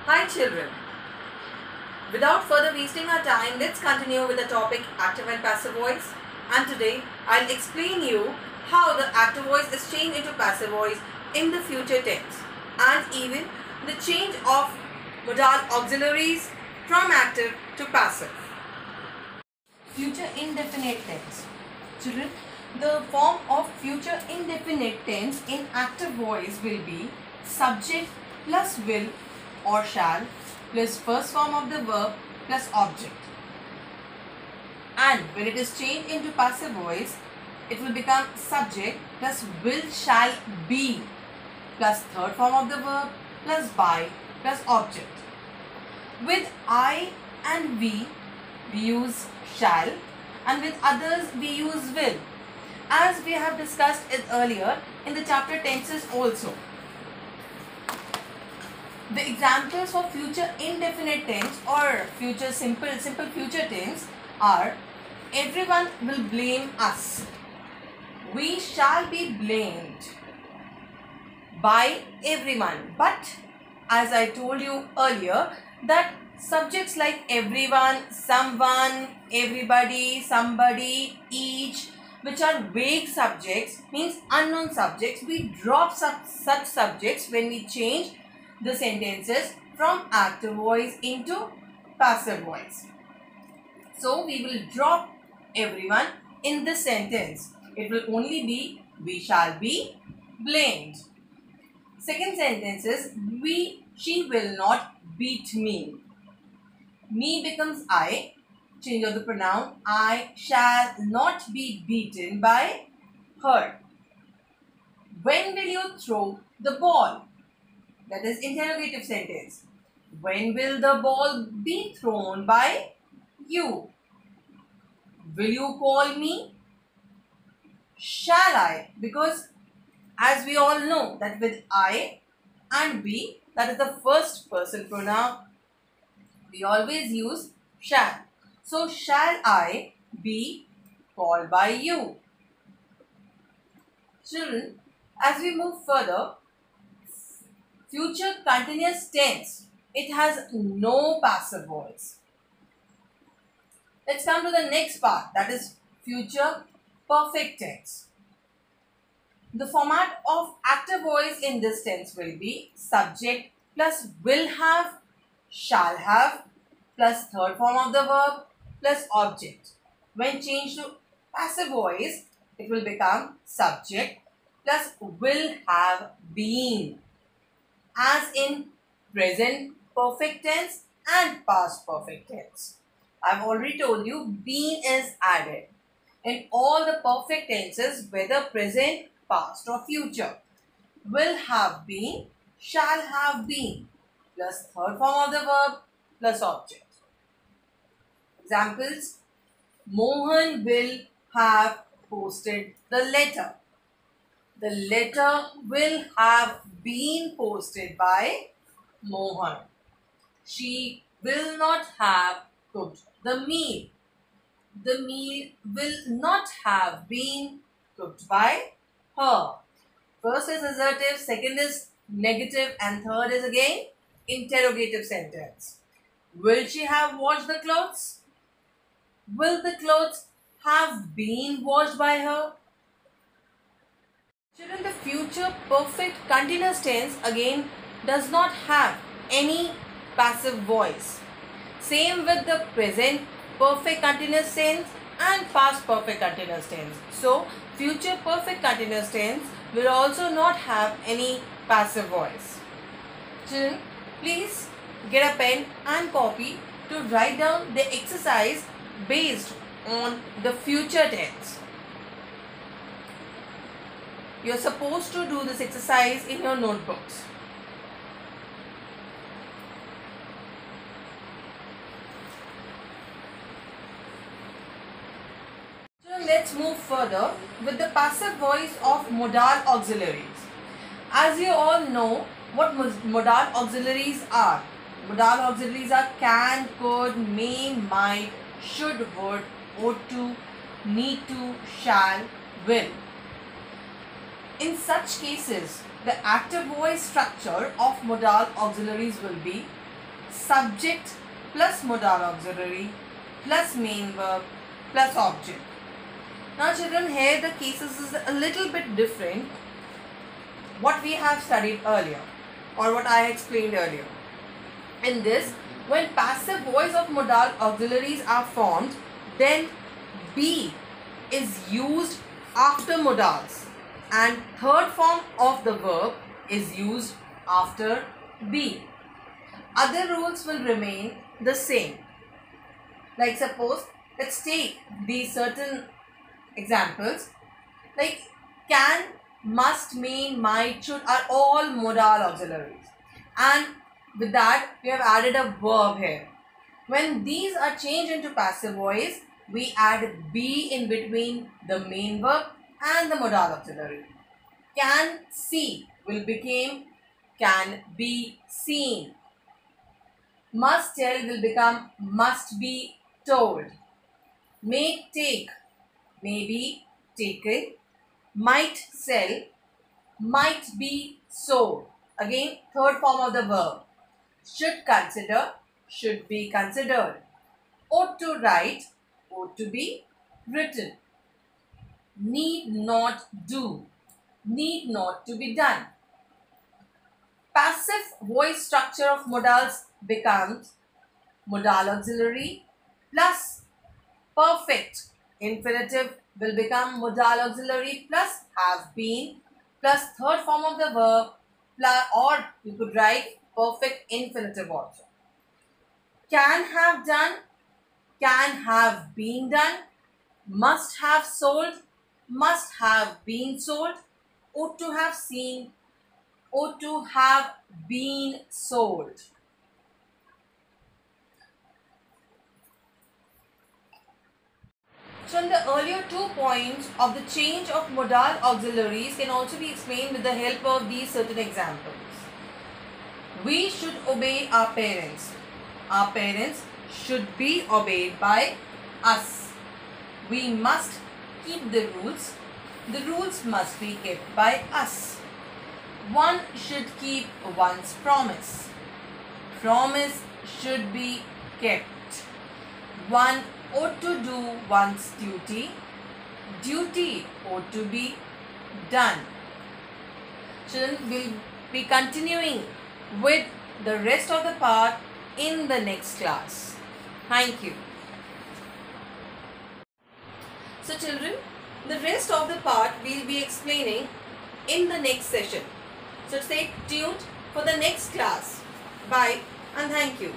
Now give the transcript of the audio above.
Hi children. Without further wasting our time, let's continue with the topic active and passive voice. And today I'll explain you how the active voice is changed into passive voice in the future tense and even the change of modal auxiliaries from active to passive. Future indefinite tense. Children, the form of future indefinite tense in active voice will be subject plus will or shall plus first form of the verb plus object. And when it is changed into passive voice, it will become subject plus will shall be plus third form of the verb plus by plus object. With I and we use shall, and with others we use will, as we have discussed it earlier in the chapter tenses also. The examples for future indefinite tense or future simple future tense are: everyone will blame us, we shall be blamed by everyone. But as I told you earlier, that subjects like everyone, someone, everybody, somebody, each, which are vague subjects, means unknown subjects, we drop such subjects when we change the sentences from active voice into passive voice. So we will drop everyone in this sentence. It will only be we shall be blamed. Second sentence is she will not beat me. Me becomes I. Change of the pronoun. I shall not be beaten by her. When will you throw the ball? That is interrogative sentence. When will the ball be thrown by you? Will you call me? Shall I? Because as we all know that with I and we, that is the first person pronoun, we always use shall. So shall I be called by you? Children, as we move further, future continuous tense, it has no passive voice. Let's come to the next part, that is future perfect tense. The format of active voice in this tense will be subject plus will have, shall have, plus third form of the verb plus object. When changed to passive voice, it will become subject plus will have been, as in present perfect tense and past perfect tense. I have already told you been is added in all the perfect tenses, whether present, past or future. Will have been, shall have been, plus third form of the verb plus object. Examples: Mohan will have posted the letter. The letter will have been posted by Mohan. She will not have cooked the meal. The meal will not have been cooked by her. First is assertive, second is negative, and third is again interrogative sentence. Will she have washed the clothes? Will the clothes have been washed by her? Children, the future perfect continuous tense again does not have any passive voice. Same with the present perfect continuous tense and past perfect continuous tense. So, future perfect continuous tense will also not have any passive voice. Children, please get a pen and copy to write down the exercise based on the future tense. You are supposed to do this exercise in your notebooks. Let's move further with the passive voice of modal auxiliaries. As you all know what modal auxiliaries are. Modal auxiliaries are can, could, may, might, should, would, ought to, need to, shall, will. In such cases, the active voice structure of modal auxiliaries will be subject plus modal auxiliary plus main verb plus object. Now children, here the cases is a little bit different what we have studied earlier or what I explained earlier. In this, when passive voice of modal auxiliaries are formed, then be is used after modals and third form of the verb is used after be. Other rules will remain the same. Like suppose, let's take these certain examples like can, must, mean, might, should are all modal auxiliaries, and with that we have added a verb here. When these are changed into passive voice, we add be in between the main verb and the modal auxiliary. Can see will become can be seen. Must tell will become must be told. May take may be taken. Might sell might be sold. Again, third form of the verb. Should consider should be considered. Ought to write ought to be written. Need not do need not to be done. Passive voice structure of modals becomes modal auxiliary plus perfect infinitive will become modal auxiliary plus have been plus third form of the verb plus, or you could write perfect infinitive also. Can have done, can have been done, must have sold, must have been sold, ought to have seen, ought to have been sold. So in the earlier 2 points of the change of modal auxiliaries can also be explained with the help of these certain examples. We should obey our parents. Our parents should be obeyed by us. We must keep the rules. The rules must be kept by us. One should keep one's promise. Promise should be kept. One ought to do one's duty. Duty ought to be done. Children, will be continuing with the rest of the part in the next class. Thank you. So children, the rest of the part we will be explaining in the next session. So stay tuned for the next class. Bye and thank you.